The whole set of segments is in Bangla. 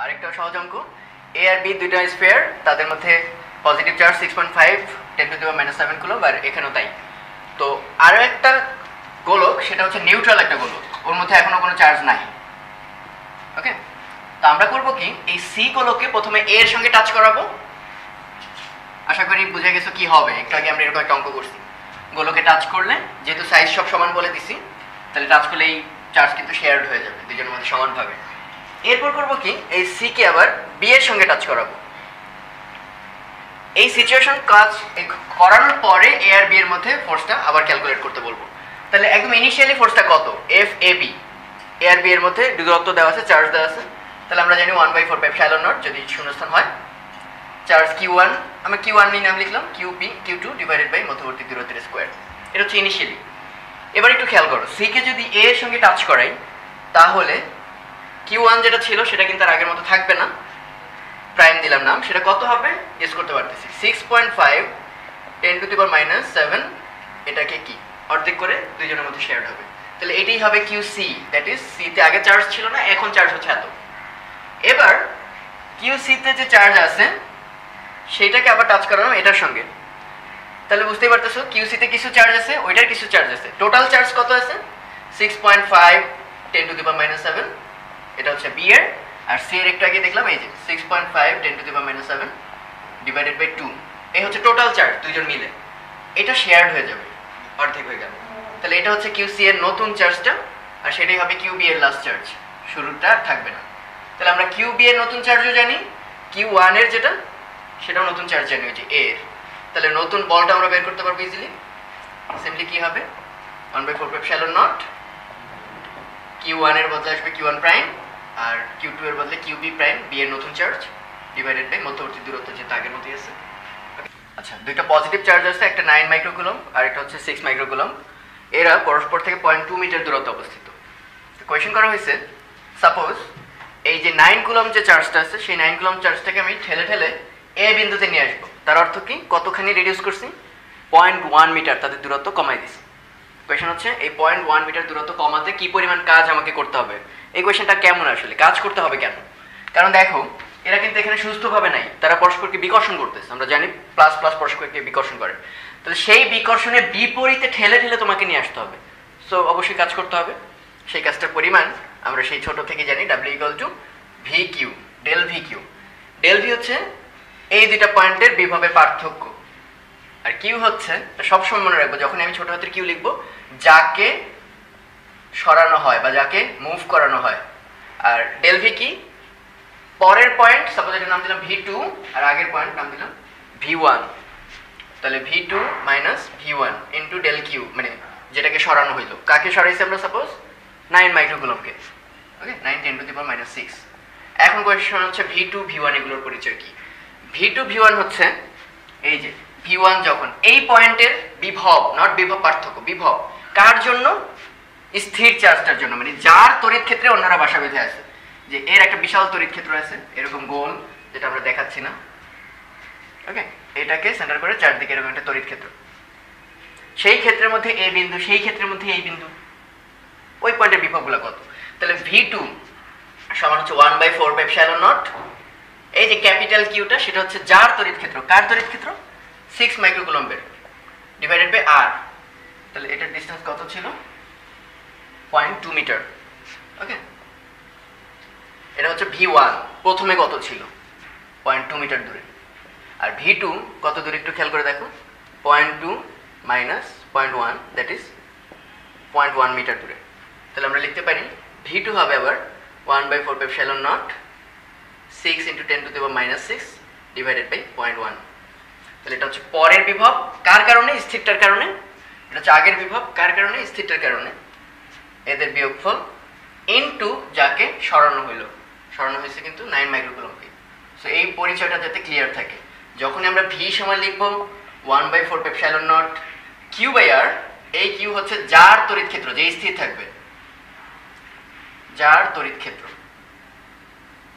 আরেকটা সহজ অঙ্ক, এ আর বি দুইটা স্ফিয়ার, তাদের মধ্যে পজিটিভ চার্জ 6.5 10⁻⁷ কুলম্ব, আর এখানেও তাই। তো আরও একটা গোলক, সেটা হচ্ছে নিউট্রাল একটা গোলক, ওর মধ্যে এখনো কোনো চার্জ নাই। ওকে, তো আমরা করব কি, এই সি গোলককে প্রথমে এ এর সঙ্গে টাচ করাবো। আশা করি বুঝে গেছো কি হবে, একটু আগে আমরা এরকম একটা অঙ্ক করছি। গোলকে টাচ করলে, যেহেতু সাইজ সব সমান বলে দিছি, তাহলে টাচ করলে এই চার্জ কিন্তু শেয়ারড হয়ে যাবে দুজনের মধ্যে সমানভাবে। এরপর করবো কি, এই সি কে আবার বি এর সঙ্গে টাচ করাবো। এই সিচুয়েশন কাজ করানোর পরে এ আর বি এর মধ্যে ফোর্সটা আবার ক্যালকুলেট করতে বলবো। তাহলে একদম ইনিশিয়ালি ফোর্সটা কত, এফ এ বি, এ আর বি এর মধ্যে দূরত্ব দেওয়া আছে, চার্জ দেওয়া আছে। তাহলে আমরা জানি 1/4πε0 যদি শূন্যস্থান হয়, চার্জ Q1, আমরা Q1 নিয়ে নাম লিখলাম, QB Q2 ডিভাইডেড বাই মধ্যবর্তী দূরত্বের স্কোয়ার। এটা হচ্ছে ইনিশিয়ালি। এবার একটু খেয়াল করো, সি কে যদি এ এর সঙ্গে টাচ করাই, তাহলে Q1 যেটা ছিল সেটা কিন্তু আর আগের মতো থাকবে না, প্রাইম দিলাম নাম, সেটা কত হবে গেস করতে পারতেছি, 6.5 10⁻⁷, এটাকে কি অর্ধেক করে দুইজনের মধ্যে শেয়ার হবে। তাহলে এটাই হবে QC, দ্যাট ইজ সি তে আগে চার্জ ছিল না, এখন চার্জ হচ্ছে এত। এবার QC তে যে চার্জ আছে সেটাকে আবার টাচ করানো এটার সঙ্গে, তাহলে বুঝতেই পারতেছো QC তে কিছু চার্জ আছে, ওইটার কিছু চার্জ আছে। টোটাল চার্জ কত আছে, 6.5 10⁻⁷, এটা হচ্ছে বি এর, আর সি এর একটু আগে দেখলাম এই যে 6.5 10⁻⁷ ডিভাইডেড বাই 2, এই হচ্ছে টোটাল চার্জ দুইজন মিলে। এটা শেয়ারড হয়ে যাবে, অর্ধেক হয়ে গেল। তাহলে এটা হচ্ছে QC এর নতুন চার্জটা, আর সেটাই হবে QB এর লাস্ট চার্জ, শুরুটা থাকবে না। তাহলে আমরা QB এর নতুন চার্জও জানি, Q1 এর যেটা সেটাও নতুন চার্জ জানি, ওই যে এ এর। তাহলে নতুন বলটা আমরা বের করতে পারবো ইজিলি। সিম্পলি কি হবে, 1/4πε0, Q1 এর বদলে আসবে Q1 প্রাইম, আর Q2 এর বদলে QB প্রাইম, বি এর নতুন চার্জ ডিভাইডেড বাই মধ্যবর্তী দূরত্ব যেটা আগের মতোই আছে। আচ্ছা, দুইটা পজিটিভ চার্জ আছে, একটা 9 মাইক্রোকুলম্ব আর একটা হচ্ছে 6 মাইক্রোকুলম্ব। এরা পরস্পর থেকে 0.2 মিটার দূরত্বে অবস্থিত। কোয়েশ্চেন করা হয়েছে, সাপোজ এই যে 9 কুলম্ব যে চার্জটা আছে, সেই 9 কুলম্ব চার্জটাকে আমি ঠেলে ঠেলে এ বিন্দুতে নিয়ে আসবো। তার অর্থ কি, কতখানি রিডিউস করছি, 0.1 মিটার তাদের দূরত্ব কমাই দিছি। কোয়েশ্চেন হচ্ছে এই 0.1 মিটার দূরত্ব কমাতে কি পরিমাণ কাজ আমাকে করতে হবে। এই কোয়েশ্চেনটা কেমন, আসলে কাজ করতে হবে কেন? কারণ দেখো, এরা কিন্তু এখানে সুস্থভাবে নাই, তারা পরস্পরকে বিকর্ষণ করতেছে। আমরা জানি প্লাস প্লাস পরস্পরকে বিকর্ষণ করে, তাহলে সেই বিকর্ষণের বিপরীতে ঠেলে ঠেলে তোমাকে নিয়ে আসতে হবে। সো অবশ্যই কাজ করতে হবে। সেই কাজটার পরিমাণ আমরা সেই ছোট থেকে জানি, W = VQ, del VQ। Del V হচ্ছে এই দুইটা পয়েন্টের বিভবের পার্থক্য, আর কিউ হচ্ছে, সবসময় মনে রাখবো যখন আমি ছোট হাতের কিউ লিখবো, যাকে সরানো হয় বা যাকে মুভ করানো হয়। আর ডেল ভি কি, পরের পয়েন্ট, সাপোজ এটার নাম দিলাম V2 আর আগের পয়েন্ট নাম দিলাম V1, তাহলে V2 - V1 into del Q, মানে যেটাকে সরানো হইলো। কাকে সরাইছি আমরা, সাপোজ 9 মাইক্রোকুলম্বকে। ওকে, 9 10⁻⁶। এখন কোয়েশ্চন হচ্ছে V2 V1 এগুলোর পরিচয় কি। V2 V1 হচ্ছে এই যে V1 যখন এই পয়েন্টের বিভব, নট বিভব পার্থক্য, বিভব কার জন্য, স্থির চার্জটার জন্য, মানে যার তড়িৎ ক্ষেত্রে অন্যরা বাসা বেঁধে আছে। যে এর একটা বিশাল তড়িৎ ক্ষেত্র আছে এরকম গোল, যেটা আমরা দেখাচ্ছি না। ওকে, এটাকে সেন্টার করে চারদিকে এরকম একটা তড়িৎ ক্ষেত্র, সেই ক্ষেত্রের মধ্যে এ বিন্দু, সেই ক্ষেত্রের মধ্যে এই বিন্দু, ওই পয়েন্টের বিভবগুলো কত। তাহলে V2 সমান হচ্ছে 1/4πε0, এই যে ক্যাপিটাল কিউটা সেটা হচ্ছে যার তড়িৎ ক্ষেত্র, কার তড়িৎ ক্ষেত্র, 6 মাইক্রোকুলম্বের, ডিভাইডেড বাই আর। তাহলে এটার ডিসটেন্স কত ছিল, 0.2 মিটার। ওকে, এটা হচ্ছে V1 প্রথমে কত ছিল, 0.2 মিটার দূরে। আর V2 কত দূরে একটু খেয়াল করে দেখো, 0.2 - 0.1, দ্যাট ইজ 0.1 মিটার দূরে। তাহলে আমরা লিখতে পারি V2 হবে আবার 1/4πε0, 6 × 10⁻⁶ ডিভাইডেড বাই 0.1। তাহলে এটা হচ্ছে পরের বিভব, কার কারণে, স্থিরটার কারণে। এটা হচ্ছে আগের বিভব, কার কারণে, স্থিরটার কারণে, এদের বিয়োগফল ইনটু যাকে সরানো হইলো, সরানো হয়েছে কিন্তু 9 মাইক্রোকুলম্বকে। সো এই পরিচয়টা যাতে ক্লিয়ার থাকে, যখন আমরা V সমান লিখবো 1/4πε0 Q/R, এই কিউ হচ্ছে যার তড়িৎ ক্ষেত্র, যে স্থির থাকবে, যার তড়িৎ ক্ষেত্র।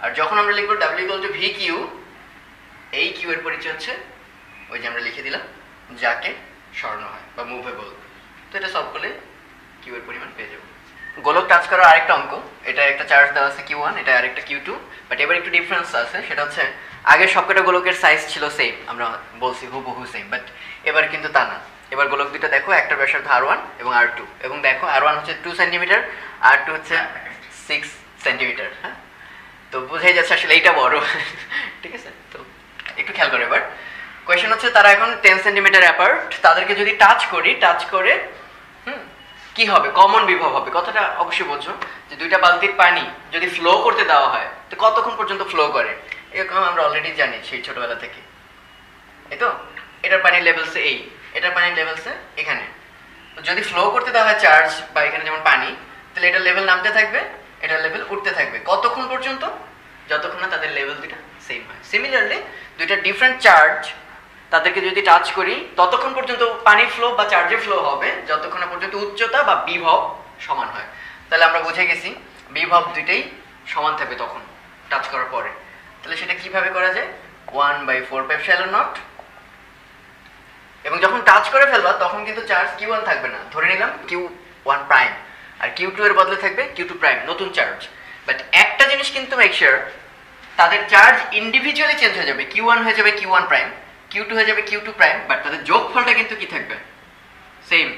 আর যখন আমরা লিখবো W = VQ, এই কিউ এর পরিচয় হচ্ছে ওই যে আমরা লিখে দিলাম যাকে সরানো হয় বা মুভেবল। তো এটা সলভ করলে কিউ এর পরিমাণ পেয়ে যাবো। গোলক টাচ করার আরেকটা অঙ্ক, এটা একটা চার্জ দেওয়া আছে Q1, এটা আরেকটা Q2, বাট এবার একটু ডিফারেন্স আছে, সেটা হচ্ছে আগের সবকটা গোলকের সাইজ ছিল সেম, আমরা বলছি হুবহু সেম, বাট এবার কিন্তু তা না। এবার গোলক দুটো দেখো, একটা ব্যাসার্ধ R1 এবং R2, এবং দেখো R1 হচ্ছে 2 সেন্টিমিটার, R2 হচ্ছে 6 সেন্টিমিটার। হ্যাঁ, তো বোঝাই যাচ্ছে আসলে এইটা বড়। ঠিক আছে, তো একটু খেয়াল করো। এবার কোয়েশ্চেন হচ্ছে তারা এখন 10 সেন্টিমিটার অ্যাপার্ট, তাদেরকে যদি টাচ করে কি হবে, কমন বিভব হবে। কথাটা অবশ্যই বোঝো যে দুইটা বালতির পানি যদি ফ্লো করতে দেওয়া হয় তো কতক্ষণ পর্যন্ত ফ্লো করে, এরকম আমরা অলরেডি জানি সেই ছোটবেলা থেকে। এই তো এটার পানির লেভেলসে এই, এটার পানির লেভেলসে এখানে। তো যদি ফ্লো করতে দেওয়া হয় চার্জ বা এখানে যেমন পানি, তাহলে এটার লেভেল নামতে থাকবে, এটার লেভেল উঠতে থাকবে। কতক্ষণ পর্যন্ত? যতক্ষণ না তাদের লেভেল দুটো সেম হয়। সিমিলারলি দুইটা ডিফারেন্ট চার্জ, তাদেরকে যদি টাচ করি ততক্ষণ পর্যন্ত পানির ফ্লো বা চার্জের ফ্লো হবে যতক্ষণ না পর্যন্ত উচ্চতা বা বিভব সমান হয়। তাহলে আমরা বুঝে গেছি বিভব দুইটাই সমান থাকবে তখন টাচ করার পরে। তাহলে সেটা কিভাবে করা যায়? 1/4πε0, এবং যখন টাচ করে ফেলবা তখন কিন্তু চার্জ Q1 থাকবে না, ধরে নিলাম Q1 প্রাইম, আর Q2 এর বদলে থাকবে Q2 প্রাইম, নতুন চার্জ। বাট একটা জিনিস কিন্তু মেক শিওর, তাদের চার্জ ইন্ডিভিজুয়ালি চেঞ্জ হয়ে যাবে। Q1 হয়ে যাবে Q1 প্রাইম, Q2 হয়ে যাবে Q2 প্রাইম, বাট তাদের যোগফলটা কিন্তু কি থাকবে? সেম।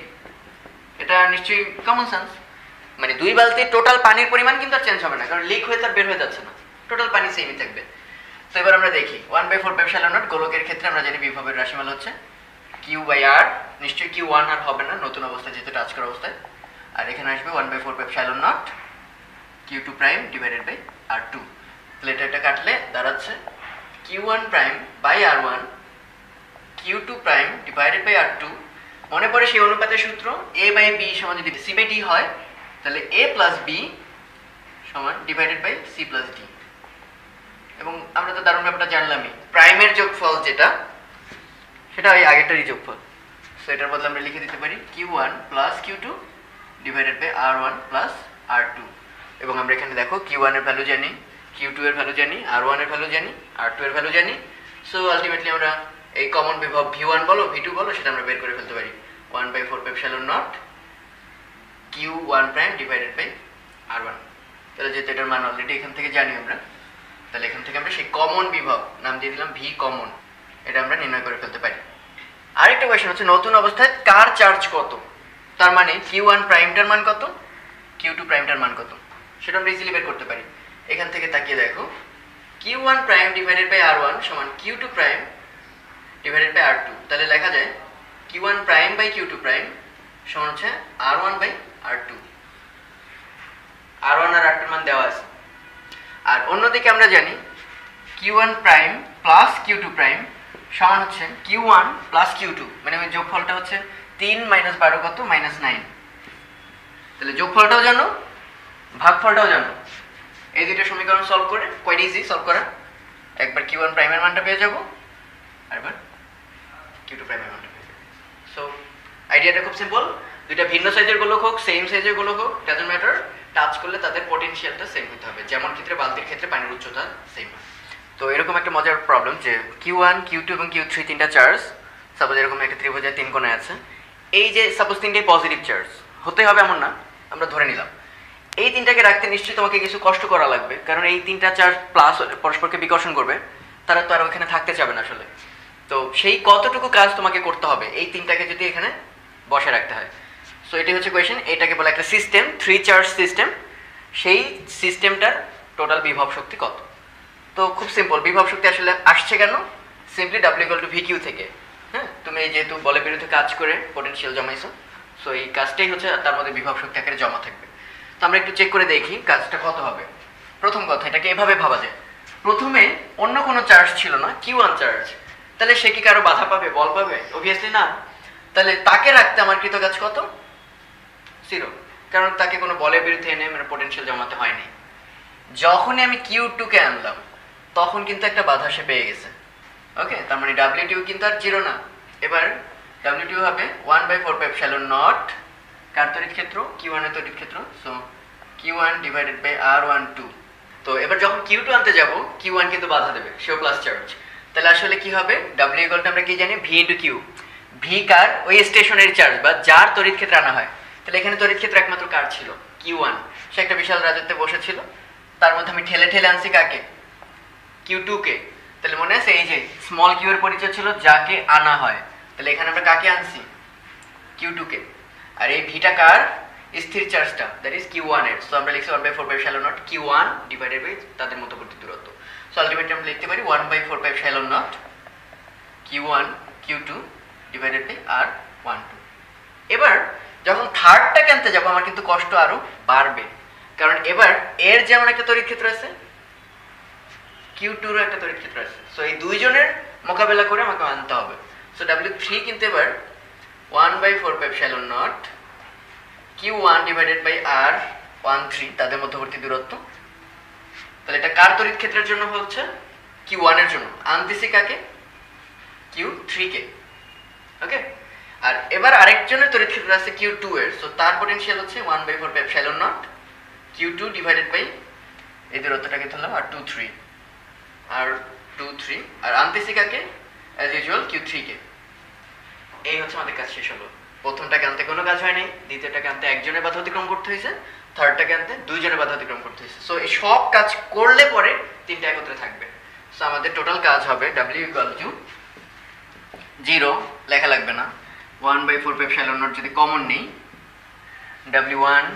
এটা নিশ্চয়ই কমন সেন্স। মানে দুই বালতি টোটাল পানির পরিমাণ কিন্তু আর চেঞ্জ হবে না, কারণ লিক হয়ে তার বের হয়ে যাচ্ছে না, টোটাল পানি সেমই থাকবে। তো এবার আমরা দেখি 1/4πε0 গোলকের ক্ষেত্রে আমরা জানি বিভবের রাশিমালা হচ্ছে Q/R, নিশ্চয়ই Q1 আর হবে না নতুন অবস্থায় যেহেতু টাচ করা অবস্থায়, আর এখানে আসবে 1/4πε0 Q2 prime divided by R2। তাহলে এটা কাটলে দাঁড়াচ্ছে Q1 prime by R1 Q2 prime divided by R2। মনে পড়ে সেই অনুপাতের সূত্র, A/B সমান যদি C/D হয় তাহলে A + B সমান ডিভাইডেড বাই C + D। এবং আমরা তো দারুণ ব্যাপারটা জানলামই, প্রাইমের যোগফল যেটা সেটা ওই আগেরটারই যোগফল। সো এটার বদলে আমরা লিখে দিতে পারি Q1 + Q2 divided by R1 + R2। এবং আমরা এখানে দেখো Q1 এর ভ্যালু জানি, Q2 এর ভ্যালু জানি, R1 এর ভ্যালু জানি, R2 এর ভ্যালু জানি। সো আলটিমেটলি আমরা এই কমন বিভব V1 বলো V2 বলো সেটা আমরা বের করে ফেলতে পারি 1/4πε0 Q1 prime divided by R1। তাহলে যেহেতু এটার মান অলরেডি এখান থেকে জানি আমরা, তাহলে এখান থেকে আমরা সেই কমন বিভব নাম দিয়ে দিলাম V কমন, এটা আমরা নির্ণয় করে ফেলতে পারি। আরেকটা কোয়েশ্চেন হচ্ছে নতুন অবস্থায় কার চার্জ কত, তার মানে Q1 প্রাইমটার মান কত, Q2 প্রাইমটার মান কত, সেটা আমরা ইজিলি বের করতে পারি। এখান থেকে তাকিয়ে দেখো Q1 prime divided by R1 সমান Q2 prime divided by R2। তাহলে লেখা যায় Q1 prime by Q2 prime সমান হচ্ছে R1 by R2। R1 R R2 এর মান দেওয়া আছে। আর অন্যদিকে আমরা জানি Q1 prime plus Q2 prime সমান হচ্ছে Q1 প্লাস Q2, মানে ওই যোগফলটা হচ্ছে 3 - 12 কত, -9। তাহলে যোগফলটাও জানো, ভাগফলটাও জানো। এই দুটো সমীকরণ সলভ করে কোয়াইট ইজি সলভ করা। একবার Q1 প্রাইমের মানটা পেয়ে যাব, আরেকবার Q2 প্রাইমের মানটা পেয়ে যাব। সো আইডিয়াটা খুব সিম্পল, দুইটা ভিন্ন সাইজের গোলক হোক, সেম সাইজের গোলক হোক, ডাজন্ট ম্যাটার, টাচ করলে তাদের পটেনশিয়ালটা সেম হতে হবে। যেমন ক্ষেত্রে বালতির ক্ষেত্রে পানির উচ্চতা সেম হয়। তো এরকম একটা মজার প্রবলেম যে Q1, Q2 এবং Q3 তিনটা চার্জ, সাপোজ এরকম একটা ত্রিভুজের তিন কোণে আছে, এই যে সাপোজ তিনটেই পজিটিভ চার্জ হতে হবে এমন না, আমরা ধরে নিলাম। এই তিনটাকে রাখতে নিশ্চয়ই তোমাকে কিছু কষ্ট করা লাগবে, কারণ এই তিনটা চার্জ প্লাস পরস্পরকে বিকর্ষণ করবে, তারা তো আর ওখানে থাকতে চাবে না আসলে। তো সেই কতটুকু কাজ তোমাকে করতে হবে এই তিনটাকে যদি এখানে বসে রাখতে হয়। সো এটাই হচ্ছে কোয়েশ্চেন, এটাকে বলে একটা সিস্টেম, 3 চার্জ সিস্টেম। সেই সিস্টেমটার টোটাল বিভব শক্তি কত? তো খুব সিম্পল, বিভব শক্তি আসলে আসছে কেন, সিম্পলি W = VQ থেকে। হ্যাঁ, তুমি যেহেতু বলের বিরুদ্ধে কাজ করে পোটেনশিয়াল জমাইছো, সো এই কাজটাই হচ্ছে তার মধ্যে বিভব শক্তি আকারে জমা থাকবে। তো আমরা একটু চেক করে দেখি কাজটা কত হবে। প্রথম কথা, এটাকে এভাবে ভাবা যায়, প্রথমে অন্য কোনো চার্জ ছিল না, Q1 চার্জ, তাহলে সে কি কারো বাধা পাবে, বল পাবে? অবভিয়াসলি না। তাহলে তাকে রাখতে আমার কৃত কাজ কত? 0, কারণ তাকে কোনো বলের বিরুদ্ধে এনে মানে পোটেনশিয়াল জমাতে হয়নি। যখনই আমি Q2 কে আনলাম তখন কিন্তু একটা বাধা সে পেয়ে গেছে। ওকে, তার মানে W2 কিন্তু আর 0 না। এবার W2 হবে 1/4πε0 কার তড়িৎ ক্ষেত্র, Q1 এর তড়িৎ ক্ষেত্র। So Q1 divided by R12। তো এবার যখন Q2 আনতে যাব, Q1 কিন্তু বাধা দেবে, সেও প্লাস চার্জ। তাহলে আসলে কি হবে, W = আমরা কি জানি, V × Q। V কার, ওই স্টেশনারি চার্জ বা যার তড়িৎ ক্ষেত্র আনা হয়। তাহলে এখানে তড়িৎ ক্ষেত্র একমাত্র কার ছিল, Q1 সে একটা বিশাল রাজত্বে বসেছিল, তার মধ্যে আমি ঠেলে ঠেলে আনছি কাকে, Q2 কে। তাহলে মনে আছে এই যে স্মল কিউ এর পরিচয় ছিল যাকে আনা হয়, তাহলে এখানে আমরা কাকে আনছি, Q2 কে। আর এই ভিটা কার, স্থির চার্জটা, দ্যাট ইজ Q1 এর। সো আমরা লিখছি 1/4πε0 Q1 ডিভাইডেড বাই তাদের মধ্যবর্তী দূরত্ব। সো আলটিমেটলি আমরা লিখতে পারি 1/4πε0 Q1 Q2 divided by R12। এবার যখন থার্ডটাকে আনতে যাবো আমার কিন্তু কষ্ট আরো বাড়বে, কারণ এবার এর যেমন একটা তড়িৎ ক্ষেত্র আছে, Q2 এর একটা তড়িৎ ক্ষেত্র আছে। সো এই দুইজনের মোকাবেলা করে আমাকে আনতে হবে। সো W3 কিন্তু এবার 1/4πε0 Q1 ডিভাইডেড বাই R13 তাদের মধ্যবর্তী দূরত্ব। তাহলে এটা কার তড়িৎ ক্ষেত্রের জন্য হচ্ছে, Q1 এর জন্য। আনতেছি কাকে, Q3 কে। ওকে, আর এবার আরেকজনের তড়িৎ ক্ষেত্র আছে Q2 এর। সো তার পটেনশিয়াল হচ্ছে 1/4πε0 Q2 ডিভাইডেড বাই এই দূরত্বটাকে ধরলাম R23 আর আনতেছি কাকে, অ্যাজ ইউজুয়াল Q3 কে। এই হচ্ছে আমাদের কাজ শেষ হলো। প্রথমটাকে আনতে কোনো কাজ হয়নি, দ্বিতীয়টাকে আনতে একজনের বাধা অতিক্রম করতে হয়েছে, থার্ডটাকে আনতে দুইজনের বাধা অতিক্রম করতে হয়েছে। সো এই সব কাজ করলে পরে তিনটা একত্রে থাকবে। সো আমাদের টোটাল কাজ হবে W = 0, লেখা লাগবে না, 1/4πε0 যদি কমন নেই, W1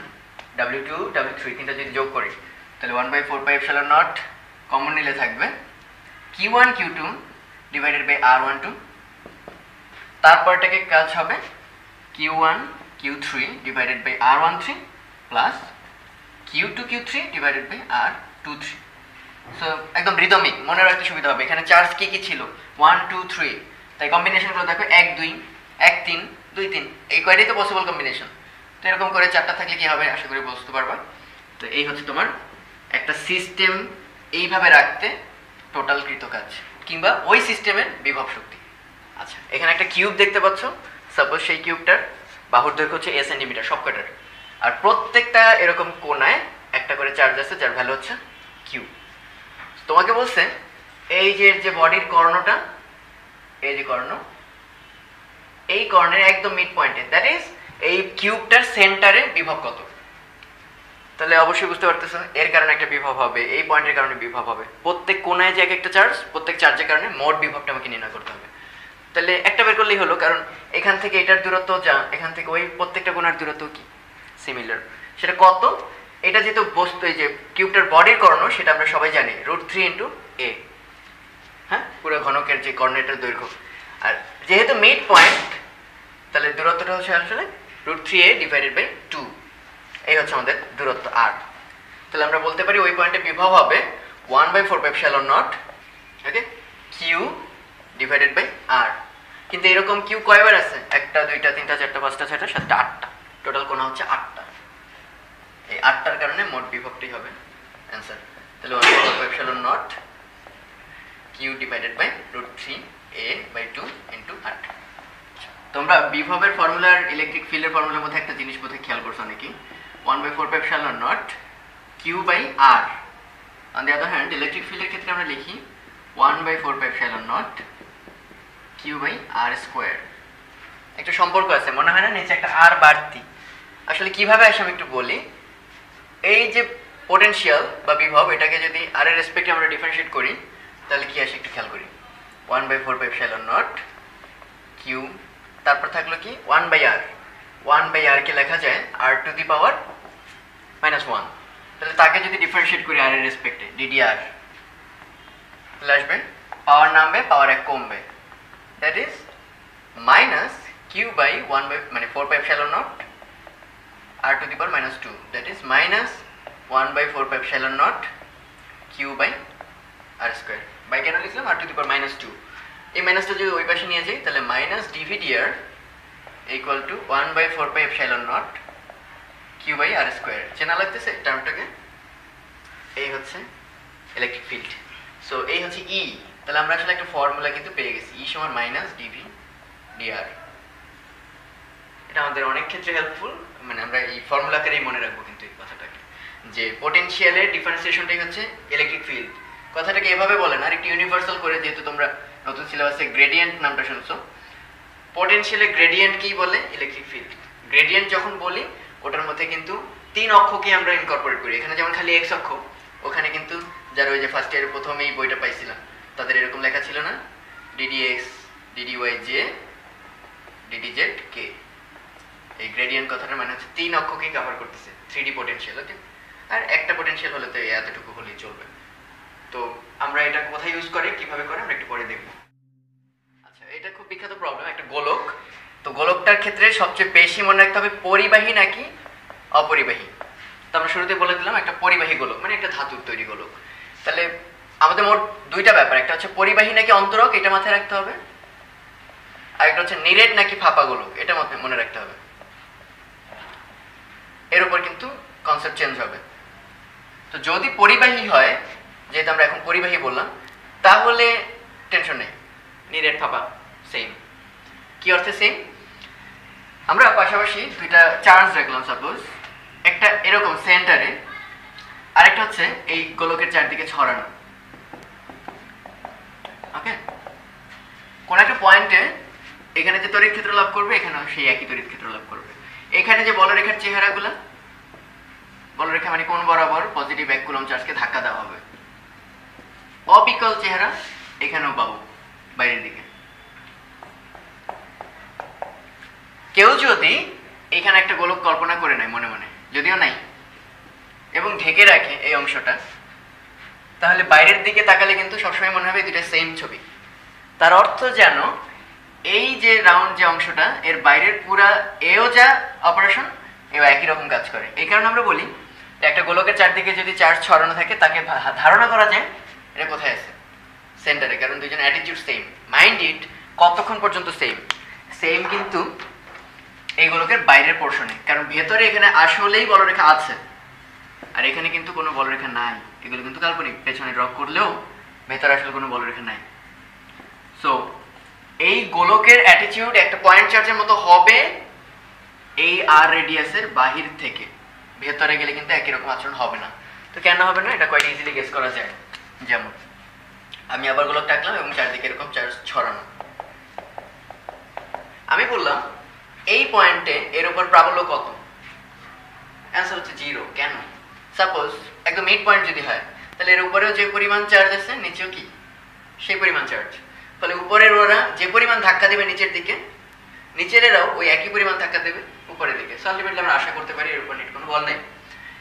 W2 W3 তিনটা যদি যোগ করি তাহলে 1/4πε0 কমন নিলে থাকবে Q1 Q2 divided by R12। তারপরটাকে কাজ হবে Q1 Q3 divided by R13 plus Q2 Q3 divided by R23। So একদম রিদমিক, মনে রাখতে সুবিধা হবে। এখানে চার্জ কি কি ছিল, 1 2 3, তাই কম্বিনেশনগুলো দেখো 1 2 1 3 2 3, এই কয়টাই তো পসিবল কম্বিনেশন। তো এরকম করে চারটা থাকলে কি হবে আশা করি বুঝতে পারবা। তো এই হচ্ছে তোমার একটা সিস্টেম এইভাবে রাখতে টোটাল কৃত কাজ, কিংবা ওই সিস্টেমের বিভব শক্তি। আচ্ছা, এখানে একটা কিউব দেখতে পাচ্ছ, সাপোজ সেই কিউবটার বাহুর দৈর্ঘ্য হচ্ছে a সেন্টিমিটার সবকটার, আর প্রত্যেকটা এরকম কোণায় একটা করে চার্জ আছে যার ভ্যালু হচ্ছে কিউ। তোমাকে বলছে এই যে বডির কর্ণটা, এই যে কর্ণ, এই কর্ণের একদম মিড পয়েন্টে, দ্যাট ইজ এই কিউবটার সেন্টারে বিভব কত। তাহলে অবশ্যই বুঝতে পারতেছো এর কারণে একটা বিভব হবে, এই পয়েন্টের কারণে বিভব হবে, প্রত্যেক কোণায় যে এক একটা চার্জ, প্রত্যেক চার্জের কারণে মোট বিভবটা আমাকে নির্ণয় করতে হবে। তাহলে একটা বের করলেই হলো, কারণ এখান থেকে এটার দূরত্ব যা, এখান থেকে ওই প্রত্যেকটা কোণার দূরত্ব কি সিমিলার, সেটা কত। এটা যেহেতু বস্তু, এই যে কিউবটার বডির কর্ণ, সেটা আমরা সবাই জানি √3 × a, হ্যাঁ, পুরো ঘনকের যে কর্ণের দৈর্ঘ্য। আর যেহেতু মিড পয়েন্ট, তাহলে দূরত্বটা হচ্ছে আসলে √3a ডিভাইডেড বাই 2, এই হচ্ছে আমাদের দূরত্ব r। তাহলে আমরা বলতে পারি ওই পয়েন্টে বিভব হবে 1/4πε0 ওকে q ডিভাইডেড বাই r। কিন্তু এরকম q কয়বার আছে, 1 2 3 4 5 6 7 8টা, টোটাল কোণ হচ্ছে 8টা। এই 8টার কারণে মোট বিভবটি হবে অ্যানসার। তাহলে 1/4πε0 q ডিভাইডেড বাই √3a/2 × 8। তোমরা বিভবের ফর্মুলার ইলেকট্রিক ফিল্ডের ফর্মুলার মধ্যে একটা জিনিস বোধহয় খেয়াল করছো নাকি, 1/4πε0 q/r। On the other hand electric ফিল্ডের ক্ষেত্রে আমরা লিখি 1/4πε0 q/r²। একটা সম্পর্ক আছে, মনে হয় না নিচে একটা r বাড়তি। আসলে কিভাবে আসে আমি একটু বলি। এই যে পোটেনশিয়াল বা বিভব, এটাকে যদি r এর রেসপেক্টে আমরা ডিফারেন্সিয়েট করি তাহলে কি আসে একটু খেয়াল করি। 1/4πε0 q, তারপর থাকলো কি 1/r। 1/r কে লেখা যায় r⁻⁻1। তাহলে তাকে যদি ডিফারেন্সিয়েট করি r এর রেসপেক্টে ddr, তাহলে আসবে পাওয়ার নামবে, পাওয়ার 1 কমবে, দ্যাট ইজ মাইনাস q/1 মানে 4πε0 r⁻², that is minus 1/4πε0 q/r²। By কেন লিখলাম r⁻², এই মাইনাসটা যদি ওই পাশে নিয়ে যাই তাহলে minus dvdr equal to 1/4πε0 q/r²। চেনা লাগতেছে টার্মটাকে? এই হচ্ছে ইলেকট্রিক ফিল্ড। সো এই হচ্ছে ই। তাহলে আমরা আসলে একটা ফর্মুলা কিন্তু পেয়ে গেছি, ই সমান মাইনাস ডিভি ডিআর। এটা আমাদের অনেক ক্ষেত্রে হেল্পফুল, মানে আমরা এই ফর্মুলা আকারেই মনে রাখবো কিন্তু এই কথাটাকে, যে পোটেনশিয়ালের ডিফারেন্সিয়েশনটাই হচ্ছে ইলেকট্রিক ফিল্ড। কথাটাকে এভাবে বলে না, আর একটু ইউনিভার্সাল করে, যেহেতু তোমরা নতুন সিলেবাসে গ্রেডিয়েন্ট নামটা শুনছো, পোটেনশিয়ালের গ্রেডিয়েন্ট কি বলে, ইলেকট্রিক ফিল্ড। গ্রেডিয়েন্ট যখন বলি ওটার মধ্যে কিন্তু তিন অক্ষকে আমরা ইনকর্পোরেট করি। এখানে যেমন খালি এক্স অক্ষ, ওখানে কিন্তু যারা ওই যে ফার্স্ট ইয়ারের প্রথমেই বইটা পাইছিলাম তাদের এরকম লেখা ছিল না, ডিডিএক্স ডিডিওয়াই জে ডিডিজেড কে। এই গ্রেডিয়েন্ট কথাটার মানে হচ্ছে তিন অক্ষকে কভার করতেছে, 3D পোটেনশিয়াল। ওকে, আর একটা পোটেনশিয়াল হলে তো এতটুকু হলেই চলবে। তো আমরা এটা কোথায় ইউজ করে, কিভাবে করে, আমরা একটু পরে দেখব। আচ্ছা, এটা খুব বিখ্যাত প্রবলেম, একটা গোলক। তো গোলকটার ক্ষেত্রে সবচেয়ে বেশি মনে রাখতে হবে পরিবাহী নাকি অপরিবাহী। তো আমরা শুরুতে বলে দিলাম একটা পরিবাহী গোলক মানে একটা ধাতুর তৈরি গোলক। তাহলে আমাদের মোট দুইটা ব্যাপার, একটা হচ্ছে পরিবাহী নাকি অন্তরক, এটা মাথায় রাখতে হবে, আর একটা হচ্ছে নিরেট নাকি ফাঁপা গোলক, এটা মনে রাখতে হবে। এর উপর কিন্তু কনসেপ্ট চেঞ্জ হবে। তো যদি পরিবাহী হয়, যেহেতু আমরা এখন পরিবাহী বললাম, তাহলে টেনশন নেই, নিরেট ফাঁপা সেম। কি অর্থে সেম? আমরা পাশাপাশি দুইটা চার্জ রাখলাম, সাপোজ একটা এরকম সেন্টারে, আরেকটা হচ্ছে এই গোলকের চারদিকে ছড়ানো। ওকে, কোন একটা পয়েন্টে এখানে যে তড়িৎ ক্ষেত্র লাভ করবে, এখানে সেই একই তড়িৎ ক্ষেত্র লাভ করবে। এখানে যে বলরেখার চেহারাগুলো, বলরেখা মানে কোন বরাবর পজিটিভ 1 কুলম্ব চার্জকে ধাক্কা দেওয়া হবে, অবিকল চেহারা এখানেও পাবো বাইরের দিকে। কেউ যদি এখানে একটা গোলক কল্পনা করে নেয় মনে মনে, যদিও নাই, এবং ঢেকে রাখে এই অংশটা, তাহলে বাইরের দিকে তাকালে কিন্তু সবসময় মনে হবে দুইটা সেম ছবি। তার অর্থ যেন এই যে রাউন্ড যে অংশটা, এর বাইরের পুরা এও যা অপারেশন, এও একই রকম কাজ করে। এই কারণে আমরা বলি একটা গোলকের চারদিকে যদি চার্জ ছড়ানো থাকে, তাকে ধারণা করা যায় এটা কোথায় আছে, সেন্টারে। কারণ দুইজন অ্যাটিটিউড সেম। মাইন্ড ইট, কতক্ষণ পর্যন্ত সেম? সেম কিন্তু এই গোলকের বাইরের পোর্শনে, কারণ ভেতরে এখানে আসলেই বলরেখা আছে, আর এখানে কিন্তু কোনো বলরেখা নাই। এগুলো কিন্তু কাল্পনিক, পেছনে ড্র করলেও ভেতরে আসলে কোনো বলরেখা নাই। সো এই গোলকের অ্যাটিটিউড একটা পয়েন্ট চার্জের মতো হবে এই আর রেডিয়াসের বাহির থেকে, ভেতরে গেলে কিন্তু একই রকম আচরণ হবে না। তো কেন হবে না, এটা কোয়াইট ইজিলি গেস করা যায়। যেমন আমি আবার গোলক টাকলাম এবং চারদিকে এরকম চার্জ ছড়ানো, আমি বললাম এই পয়েন্টে এর উপর প্রাবল্য কত? অ্যান্সার হচ্ছে 0। কেন? সাপোজ একদম মিড পয়েন্ট যদি হয়, তাহলে এর উপরেও যে পরিমাণ চার্জ আছে, নিচেও কি সেই পরিমাণ চার্জ। ফলে উপরের ওরা যে পরিমাণ ধাক্কা দেবে নিচের দিকে, নিচের এরাও ওই একই পরিমাণ ধাক্কা দেবে উপরের দিকে। সো আলটিমেটলি আমরা আশা করতে পারি এর উপর নিট কোনো বল নেই।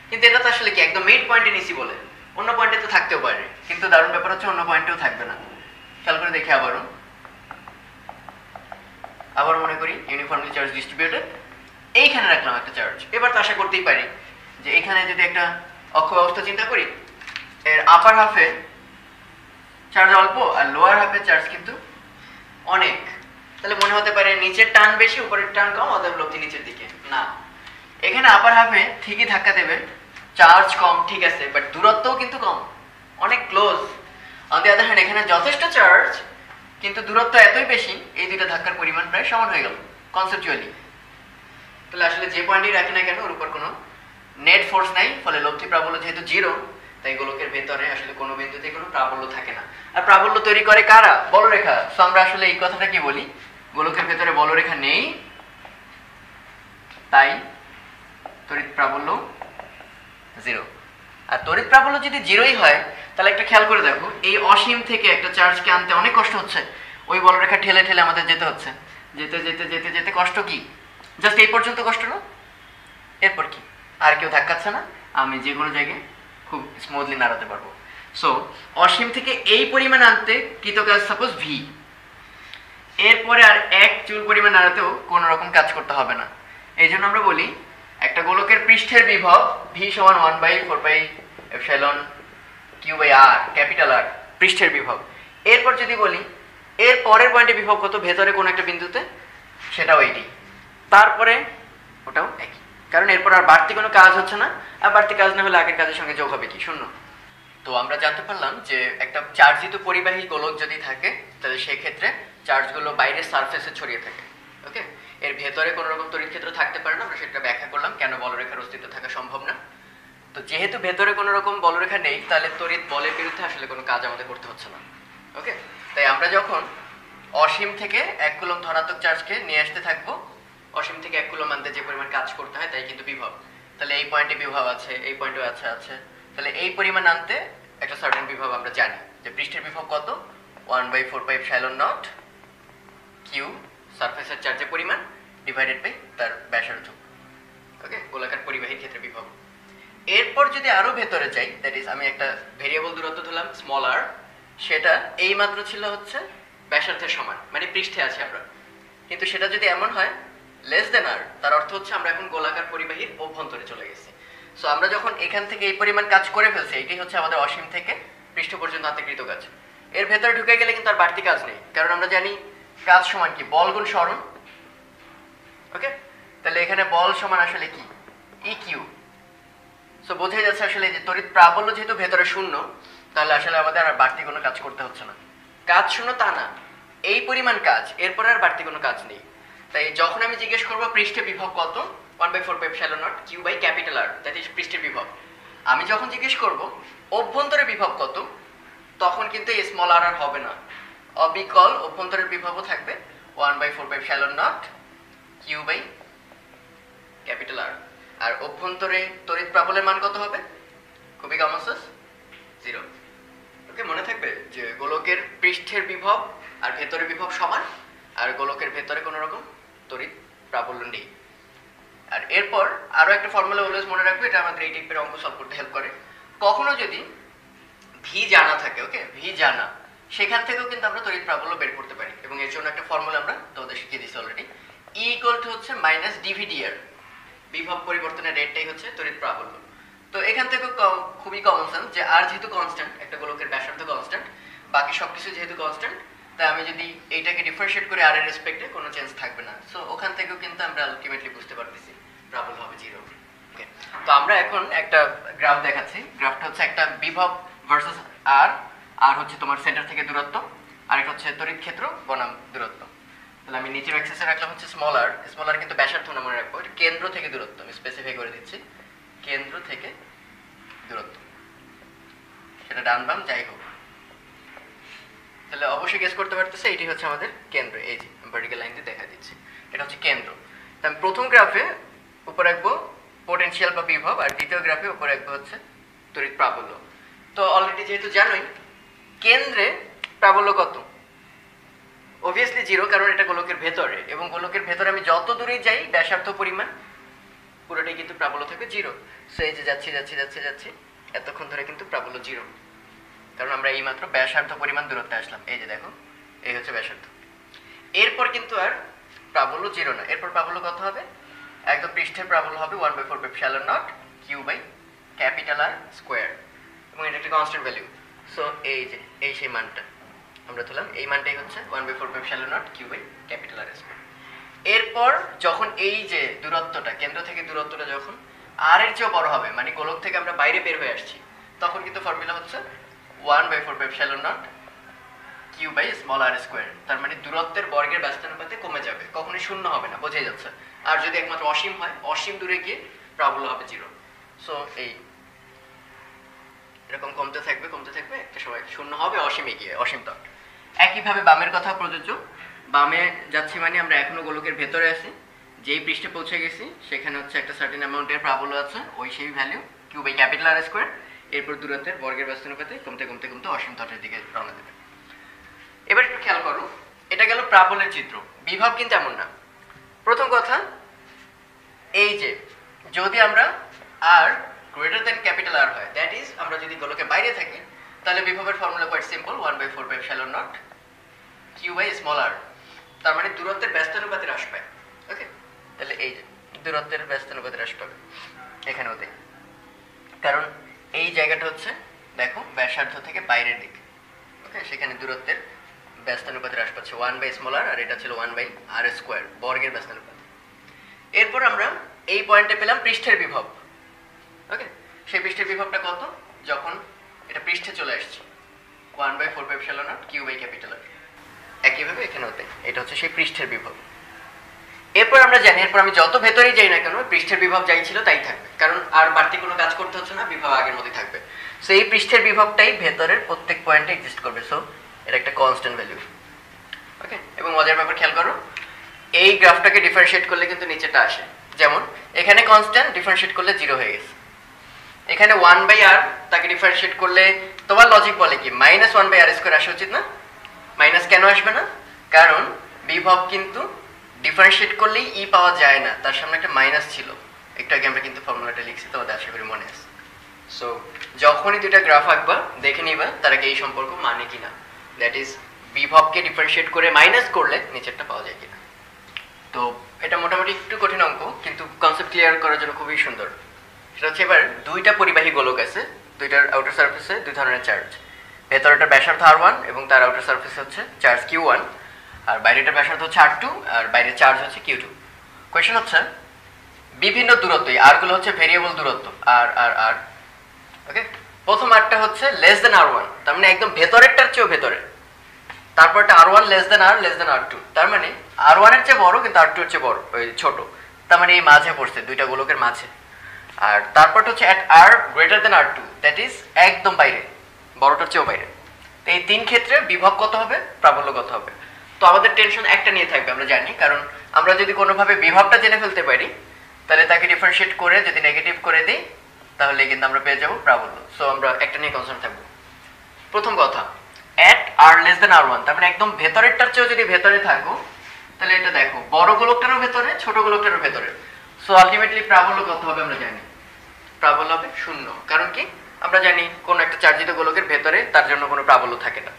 কিন্তু এটা তো আসলে কি একদম মিড পয়েন্টে নিচি বলে, অন্য পয়েন্টে তো থাকতেও পারে, কিন্তু দারুণ ব্যাপার হচ্ছে অন্য পয়েন্টেও থাকবে না। খেয়াল করে দেখি আবার মনে করি ইউনিফর্মলি চার্জ ডিস্ট্রিবিউটেড, এইখানে রাখলাম একটা চার্জ। এবার তো আশা করতেই পারি যে এখানে যদি একটা অক্ষ ব্যবস্থা চিন্তা করি, এর আপার হাফে চার্জ অল্প আর লোয়ার হাফে চার্জ কিন্তু অনেক, তাহলে মনে হতে পারে নিচের টান বেশি উপরের টান কম, অতএব লব্ধি নিচের দিকে। না, এখানে আপার হাফে ঠিকই ধাক্কা দেবে, চার্জ কম ঠিক আছে, বাট দূরত্বও কিন্তু কম, অনেক close. On the other hand এখানে যথেষ্ট চার্জ, কিন্তু দূরত্ব এতই বেশি, এই দুইটা ধাক্কার পরিমাণ প্রায় সমান হয়ে গেল কনসেপচুয়ালি। তাহলে আসলে যে পয়েন্টই রাখি না কেন, ওর উপর কোনো নেট ফোর্স নাই, ফলে লব্ধি প্রাবল্য যেহেতু 0, তাই গোলকের ভেতরে আসলে কোনো বিন্দুতে কোনো প্রাবল্য থাকে না। আর প্রাবল্য তৈরি করে কারা? বলরেখা। সো আমরা আসলে এই কথাটা কি বলি, গোলকের ভেতরে বলরেখা নেই, তাই তড়িৎ প্রাবল্য 0। আর তড়িৎ প্রাবল্য যদি 0ই হয়, তাহলে একটা খেয়াল করে দেখো, এই অসীম থেকে একটা চার্জকে আনতে অনেক কষ্ট হচ্ছে, ওই বলরেখা ঠেলে ঠেলে আমাদের যেতে হচ্ছে, যেতে যেতে যেতে যেতে কষ্ট কি জাস্ট এই পর্যন্ত কষ্ট না? এরপর কি আর কেউ ধাক্কাচ্ছে না, আমি যে কোনো জায়গায় খুব স্মুথলি নাড়াতে পারবো। সো অসীম থেকে এই পরিমাণ আনতে কৃতকাজ সাপোজ ভি, এরপরে আর 1 জুল পরিমাণ নাড়াতেও কোনো রকম কাজ করতে হবে না। এই জন্য আমরা বলি একটা গোলকের পৃষ্ঠের বিভব ভি সমান 1/4πε Q/r, ক্যাপিটাল আর পৃষ্ঠের বিভব। এরপর যদি বলি এর পরের পয়েন্টে বিভব কত, ভেতরে কোনো একটা বিন্দুতে, সেটাও এইটি, তারপরে ওটাও একই, কারণ এরপর আর বাড়তি কোনো কাজ হচ্ছে না, আর বাড়তি কাজ না হলে আগের কাজের সঙ্গে যোগ হবে কি? 0। তো আমরা জানতে পারলাম যে একটা চার্জিত পরিবাহী গোলক যদি থাকে, তাহলে সেক্ষেত্রে চার্জগুলো বাইরের সারফেসে ছড়িয়ে থাকে। ওকে, এর ভেতরে কোনো রকম তড়িৎ ক্ষেত্র থাকতে পারে না, আমরা সেটা ব্যাখ্যা করলাম কেন বলরেখার অস্তিত্ব থাকা সম্ভব না। তো যেহেতু ভেতরে কোনো রকম বলরেখা নেই, তাহলে তড়িৎ বলের বিরুদ্ধে আসলে কোনো কাজ আমাদের করতে হচ্ছে না। ওকে, তাই আমরা যখন অসীম থেকে 1 কুলম্ব ধনাত্মক চার্জকে নিয়ে আসতে থাকবো, অসীম থেকে 1 কুলম্ব আনতে যে পরিমাণ কাজ করতে হয় তাই কিন্তু বিভব। তাহলে এই পয়েন্টে বিভব আছে, এই পয়েন্টেও আছে। তাহলে এই পরিমাণ আনতে একটা সার্টেন বিভব আমরা জানি যে পৃষ্ঠের বিভব কত 1/4πε0 কিউ সারফেসের চার্জের পরিমাণ ডিভাইডেড বাই তার ব্যাসার্ধ। ওকে, গোলাকার পরিবাহীর ক্ষেত্রে বিভব। এরপর যদি আরো ভেতরে যাই, দ্যাট ইজ আমি একটা ভেরিয়েবল দূরত্ব ধরলাম স্মল আর, সেটা এই মাত্র ছিল হচ্ছে ব্যাসার্ধের সমান, মানে পৃষ্ঠে আছে আমরা। কিন্তু সেটা যদি এমন হয় লেস দেন আর, তার অর্থ হচ্ছে আমরা এখন গোলাকার পরিবাহীর অভ্যন্তরে চলে গেছি। সো আমরা যখন এখান থেকে এই পরিমাণ কাজ করে ফেলছি, এটাই হচ্ছে আমাদের অসীম থেকে পৃষ্ঠ পর্যন্ত হাতেকৃত কাজ। এর ভেতরে ঢুকে গেলে কিন্তু আর বাড়তি কাজ নেই, কারণ আমরা জানি কাজ সমান কি, বল গুণ সরণ। ওকে, তাহলে এখানে বল সমান আসলে কি, ই কিউ। সো বোঝাই যাচ্ছে আসলে যে তড়িৎ প্রাবল্য যেহেতু ভেতরে শূন্য, তাহলে আসলে আমাদের আর বাড়তি কোনো কাজ করতে হচ্ছে না। কাজ শূন্য তা না, এই পরিমাণ কাজ, এরপর আর বাড়তি কোনো কাজ নেই। তাই যখন আমি জিজ্ঞেস করবো পৃষ্ঠের বিভব কত 1/4πε0 Q by capital R, that is পৃষ্ঠের বিভব। আমি যখন জিজ্ঞেস করব অভ্যন্তরের বিভব কত, তখন কিন্তু এই স্মল আর আর হবে না, অবিকল অভ্যন্তরের বিভবও থাকবে 1/4πε0 কিউ বাই ক্যাপিটাল আর। আর অভ্যন্তরে তড়িৎ প্রাবল্যের মান কত হবে, খুবই কমন সেন্স, 0। ওকে, মনে থাকবে যে গোলকের পৃষ্ঠের বিভব আর ভেতরের বিভব সমান, আর গোলকের ভেতরে কোনো রকম তড়িৎ প্রাবল্য নেই। আর এরপর আরো একটা ফর্মুলা অলওয়েজ মনে রাখবে, এটা আমাদের এই টাইপের অঙ্ক সলভ করতে হেল্প করে। কখনো যদি ভি জানা থাকে, ওকে, ভি জানা, সেখান থেকেও কিন্তু আমরা তড়িৎ প্রাবল্য বের করতে পারি, এবং এর জন্য একটা ফর্মুলা আমরা তোমাদের শিখিয়ে দিয়েছি অলরেডি। ই ইকুয়াল টু হচ্ছে মাইনাস ডিভিডিআর, বিভব পরিবর্তনের রেটটাই হচ্ছে তড়িৎ প্রাবল্য। তো এখান থেকে খুবই কমন সেন্স যে আর যেহেতু কনস্ট্যান্ট, একটা গোলকের ব্যাসার্ধ কনস্ট্যান্ট, বাকি সবকিছু যেহেতু কনস্ট্যান্ট, তাই আমি যদি এইটাকে ডিফারেন্সিয়েট করি আর এর রেসপেক্টে, কোনো চেঞ্জ থাকবে না। সো ওখান থেকেও কিন্তু আমরা আলটিমেটলি বুঝতে পারতেছি প্রাবল্য হবে 0। ওকে, তো আমরা এখন একটা গ্রাফ দেখাচ্ছি। গ্রাফটা হচ্ছে একটা বিভব ভার্সেস আর, আর হচ্ছে তোমার সেন্টার থেকে দূরত্ব, আর এটা হচ্ছে তড়িৎ ক্ষেত্র বনাম দূরত্ব। তাহলে আমি নিচের অ্যাক্সিসে রাখলাম হচ্ছে স্মল আর কিন্তু ব্যাসার্ধ না মনে রাখবো, এটা কেন্দ্র থেকে দূরত্ব, আমি স্পেসিফাই করে দিচ্ছি, কেন্দ্র থেকে দূরত্ব, সেটা ডান বাম যাই হোক। তাহলে অবশ্যই গেস করতে পারতেছে এটি হচ্ছে আমাদের কেন্দ্র, এই যে ভার্টিক্যাল লাইন দিয়ে দেখা দিচ্ছি, এটা হচ্ছে কেন্দ্র। তো আমি প্রথম গ্রাফে উপরে রাখবো পোটেনশিয়াল বা বিভব, আর দ্বিতীয় গ্রাফে উপরে রাখবো হচ্ছে তড়িৎ প্রাবল্য। তো অলরেডি যেহেতু জানোই কেন্দ্রে প্রাবল্য কত, অবভিয়াসলি 0, কারণ এটা গোলকের ভেতরে, এবং গোলকের ভেতরে আমি যত দূরে যাই ব্যাসার্ধ পরিমাণ পুরোটাই কিন্তু প্রাবল্য থাকবে 0। সো এই যে যাচ্ছি এতক্ষণ ধরে কিন্তু প্রাবল্য 0, কারণ আমরা এই মাত্র ব্যাসার্ধ পরিমাণ দূরত্বে আসলাম। এই যে দেখো, এই হচ্ছে ব্যাসার্ধ। এরপর কিন্তু আর প্রাবল্য 0 না, এরপর প্রাবল্য কত হবে, একদম পৃষ্ঠের প্রাবল্য হবে 1/4πε0 Q by capital R square, এবং এটা একটা কনস্ট্যান্ট ভ্যালু। সো এই যে এই সেই মানটা আমরা ধরলাম, এই মানটাই হচ্ছে 1/4πε0 Q by capital R square. এরপর যখন এই যে দূরত্বটা, কেন্দ্র থেকে দূরত্বটা যখন আর এর চেয়েও বড় হবে, মানে গোলক থেকে আমরা বাইরে বের হয়ে আসছি, তখন কিন্তু ফর্মুলা হচ্ছে 1/4πε0 Q by small r square. তার মানে দূরত্বের বর্গের ব্যস্তানুপাতে কমে যাবে, কখনোই শূন্য হবে না, বোঝাই যাচ্ছে। আর যদি একমাত্র অসীম হয়, অসীম দূরে গিয়ে প্রাবল্য হবে 0। সো এই এরকম কমতে থাকবে, একটা সময় শূন্য হবে অসীমে গিয়ে, অসীম তক। একইভাবে বামের কথা প্রযোজ্য, বামে যাচ্ছি মানে আমরা এখনো গোলকের ভেতরে আছি, যেই পৃষ্ঠে পৌঁছে গেছি সেখানে হচ্ছে একটা সার্টেন অ্যামাউন্টের প্রাবল্য আছে, ওই সেই value Q by capital R square. এরপর দূরত্বের বর্গের ব্যস্তানুপাতে কমতে অসীম তটের দিকে রওনা দেবে। এবার একটু খেয়াল করো, এটা গেল প্রাবল্যের চিত্র, বিভব কিন্তু এমন না। প্রথম কথা, এই যে যদি আমরা আর গ্রেটার দ্যান ক্যাপিটাল আর হয়, দ্যাট ইজ আমরা যদি গোলকের বাইরে থাকি, তাহলে বিভবের formula quite simple, 1/4πε0 Q by small r. তার মানে দূরত্বের ব্যস্তানুপাতে হ্রাস পায়। ওকে, তাহলে এই যে দূরত্বের ব্যস্তানুপাতে হ্রাস পাবে এখানেও দেখ, কারণ এই জায়গাটা হচ্ছে দেখো ব্যাসার্ধ থেকে বাইরের দিক। ওকে, সেখানে দূরত্বের ব্যস্তানুপাতে হ্রাস পাচ্ছে 1/r, আর এটা ছিল 1/r², বর্গের ব্যস্তানুপাত। এরপর আমরা এই পয়েন্টে পেলাম পৃষ্ঠের বিভব। ওকে, সেই পৃষ্ঠের বিভবটা কত, যখন এটা পৃষ্ঠে চলে আসছে 1/4πε0 কিউ বাই ক্যাপিটাল আর। একইভাবে এখানে হতে, এটা হচ্ছে সেই পৃষ্ঠের বিভব। এরপর আমরা জানি, এরপর আমি যত ভেতরেই যাই না কেন পৃষ্ঠের বিভব যাই ছিল তাই থাকবে, কারণ আর বাড়তি কোনো কাজ করতে হচ্ছে না, বিভব আগের মতোই থাকবে। সো এই পৃষ্ঠের বিভবটাই ভেতরের প্রত্যেক পয়েন্টে এক্সিস্ট করবে। সো এটা একটা কনস্ট্যান্ট ভ্যালু। ওকে, এবং মজার ব্যাপার খেয়াল করো, এই গ্রাফটাকে ডিফারেন্সিয়েট করলে কিন্তু নিচেটা আসে, যেমন এখানে কনস্ট্যান্ট ডিফারেন্সিয়েট করলে 0 হয়ে গেছে, এখানে 1/r তাকে ডিফারেন্সিয়েট করলে তোমার লজিক বলে কি -1/r² আসা উচিত না? মাইনাস কেন আসবে না? কারণ বিভব কিন্তু ডিফারেন্সিয়েট করলেই ই পাওয়া যায় না, তার সামনে একটা মাইনাস ছিল, একটু আগে আমরা কিন্তু ফর্মুলাটা লিখছি, তোমাদের আশা করি মনে আছে। সো যখনই দুইটা গ্রাফ আঁকবা দেখে নিবা তার আগে এই সম্পর্ক মানে কিনা, দ্যাট ইজ বিভবকে ডিফারেন্সিয়েট করে মাইনাস করলে নিচেরটা পাওয়া যায় কিনা। তো এটা মোটামুটি একটু কঠিন অঙ্ক, কিন্তু কনসেপ্ট ক্লিয়ার করার জন্য খুবই সুন্দর। সেটা হচ্ছে এবার দুইটা পরিবাহী গোলক আছে, দুইটার আউটার সারফেসে দুই ধরনের চার্জ, ভেতরেটার ব্যাসার্ধ r1 এবং তার আউটার সারফেসে হচ্ছে চার্জ q1, আর বাইরেটার ব্যাসার্ধ হচ্ছে r2 আর বাইরের চার্জ হচ্ছে q2। কোয়েশ্চেন হচ্ছে বিভিন্ন দূরত্ব, আর গুলো হচ্ছে ভেরিয়েবল দূরত্ব r r r, ওকে। প্রথম আরটা হচ্ছে লেস দেন r1, তার মানে একদম ভেতরেরটার চেয়েও ভেতরে, তারপরটা r1 less than r less than r2, তার মানে r1 এর চেয়ে বড় কিন্তু r2 এর চেয়ে বড়, ওই ছোট, তার মানে এই মাঝে পড়ছে দুইটা গোলকের মাঝে। আর তারপরটা হচ্ছে at r greater than r2, that is একদম বাইরে, বড়টার চেয়েও বাইরে। তো এই তিন ক্ষেত্রে বিভব কত হবে, প্রাবল্য কত হবে। তো আমাদের টেনশন একটা নিয়ে থাকবে, আমরা জানি, কারণ আমরা যদি কোনোভাবে বিভবটা জেনে ফেলতে পারি তাহলে তাকে ডিফারেন্সিয়েট করে যদি নেগেটিভ করে দিই তাহলে কিন্তু আমরা পেয়ে যাব প্রাবল্য। সো আমরা একটা নিয়ে কনসার্ন থাকবো। প্রথম কথা, at r less than r1, তার মানে একদম ভেতরেরটার চেয়েও যদি ভেতরে থাকো তাহলে এটা দেখো বড় গোলকটারও ভেতরে ছোট গোলকটারও ভেতরে। সো আলটিমেটলি প্রাবল্য কত হবে আমরা জানি, প্রাবল্য হবে 0। কারণ কি, আমরা জানি কোন একটা চার্জিত গোলকের ভেতরে তার জন্য কোনো প্রাবল্য থাকে না।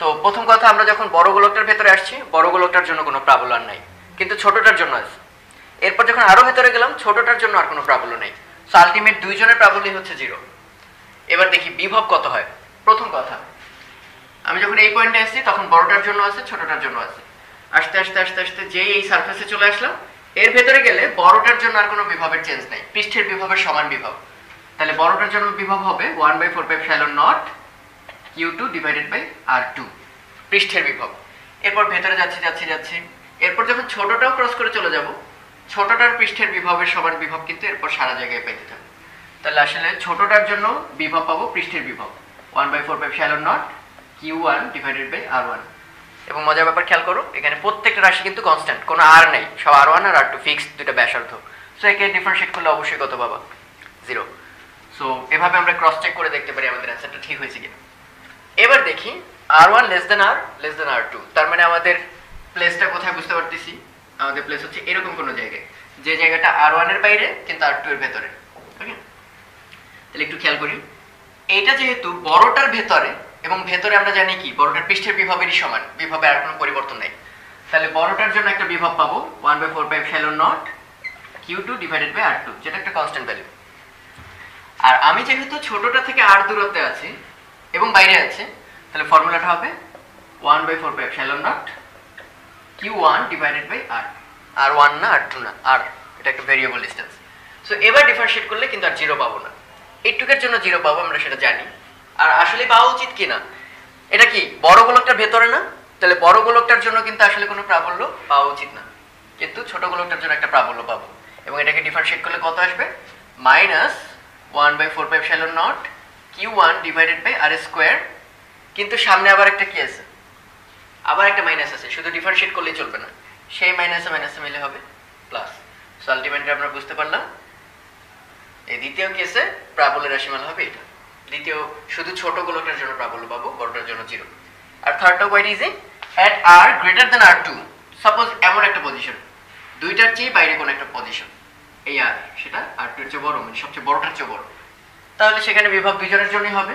তো প্রথম কথা, আমরা যখন বড় গোলকটার ভেতরে আসছি বড় গোলকটার জন্য কোনো প্রাবল্য আর নাই, কিন্তু ছোটটার জন্য আছে। এরপর যখন আরো ভেতরে গেলাম ছোটটার জন্য আর কোনো প্রাবল্য নাই। সো আলটিমেট দুইজনের প্রাবল্যই হচ্ছে 0। এবার দেখি বিভব কত হয়। প্রথম কথা, আমি যখন এই পয়েন্টে আসছি তখন বড়টার জন্য আছে ছোটটার জন্য আছে, আস্তে আস্তে আস্তে আস্তে যেই এই সারফেসে চলে আসলাম এর ভেতরে গেলে বড়টার জন্য আর কোনো বিভবের চেঞ্জ নাই, পৃষ্ঠের বিভবের সমান বিভব। তাহলে বড়টার জন্য বিভব হবে 1/4πε0 q2 ডিভাইডেড বাই r2, পৃষ্ঠের বিভব। এরপর ভেতরে যাচ্ছি যাচ্ছি যাচ্ছি, এরপর যখন ছোটটাও ক্রস করে চলে যাব ছোটটার পৃষ্ঠের বিভবের সমান বিভব কিন্তু এরপর সারা জায়গায় পাইতে থাকবে। তাহলে আসলে ছোটটার জন্য বিভব পাবো পৃষ্ঠের বিভব 1/4πε0 q1 ডিভাইডেড বাই r1। এবং মজার ব্যাপার খেয়াল করো, এখানে প্রত্যেকটা রাশি কিন্তু কনস্ট্যান্ট, কোনো আর নেই, সব r1 আর r2 ফিক্সড, দুটো ব্যাসার্ধ। সো একে ডিফারেন্সিয়েট করলে অবশ্যই কত পাবা, 0। সো এভাবে আমরা ক্রস চেক করে দেখতে পারি আমাদের অ্যান্সারটা ঠিক হয়েছে কিনা। এবার দেখি r1 less than r less than r2, তার মানে আমাদের প্লেসটা কোথায় বুঝতে পারতেছি, আমাদের প্লেস হচ্ছে এরকম কোনো জায়গায়, যে জায়গাটা r1 এর বাইরে কিন্তু r2 এর ভেতরে, ওকে। তাহলে একটু খেয়াল করি, এইটা যেহেতু বড়টার ভেতরে এবং ভেতরে আমরা জানি কি বড়টার পৃষ্ঠের বিভবেরই সমান, বিভবে আর কোনো পরিবর্তন নেই, তাহলে বড়টার জন্য একটা বিভব পাবো 1/4πε0 q2 ডিভাইডেড বাই r2, যেটা একটা কনস্ট্যান্ট ভ্যালু। আর আমি যেহেতু ছোটটা থেকে r দূরত্বে আছি এবং বাইরে আছে, তাহলে ফর্মুলাটা হবে 1/4πε0 q1 divided by r, r1 না r2 না r, এটা একটা ভেরিয়েবল ডিসটেন্স। সো এবার ডিফারেন্সিয়েট করলে কিন্তু আর 0 পাবো না, এইটুকের জন্য 0 পাবো, আমরা সেটা জানি। আর আসলে পাওয়া উচিত কিনা, এটা কি বড় গোলকটার ভেতরে না, তাহলে বড় গোলকটার জন্য কিন্তু আসলে কোনো প্রাবল্য পাওয়া উচিত না, কিন্তু ছোট গোলকটার জন্য একটা প্রাবল্য পাবো। এবং এটাকে ডিফারেন্সিয়েট করলে কত আসবে, -1/4πε0 q1 ডিভাইডেড বাই r², কিন্তু সামনে আবার একটা কি আছে, আবার একটা মাইনাস আছে, শুধু ডিফারেন্সিয়েট করলেই চলবে না, সেই মাইনাসে মাইনাসে মিলে হবে প্লাস। সো আলটিমেটলি আমরা বুঝতে পারলাম এই দ্বিতীয় কেসে প্রাবল্যের রাশিমালা হবে এটা, দ্বিতীয় শুধু ছোট গোলকের জন্য প্রাবল্য পাবো, বড়টার জন্য 0। আর থার্ডটা quite easy, at r greater than r2, suppose এমন একটা পজিশন, দুইটার চেয়ে বাইরে কোন একটা পজিশন, এই আর সেটা r2 এর চেয়ে বড়, মানে সবচেয়ে বড়টার চেয়ে বড়, তাহলে সেখানে বিভব দুইজনের জন্যই হবে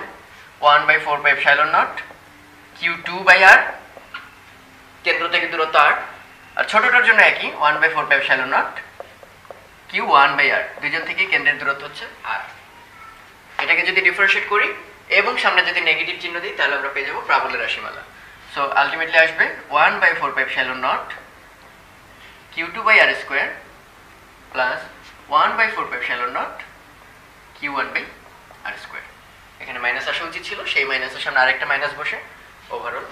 1/4πε0 q2 বাই r, কেন্দ্র থেকে দূরত্ব r, আর ছোটটার জন্য একই 1/4πε0 q1 বাই r, দুইজন থেকে কেন্দ্রের দূরত্ব হচ্ছে r। এটাকে যদি ডিফারেন্সিয়েট করি এবং সামনে যদি নেগেটিভ চিহ্ন দিই তাহলে আমরা পেয়ে যাব প্রাবল্যের রাশিমালা। সো আলটিমেটলি আসবে 1/4πε0 q2 by r² plus 1/4πε0 q1 by r²। এখানে মাইনাস আসা উচিত ছিল, সেই মাইনাসের সামনে আরেকটা মাইনাস বসে ওভারঅল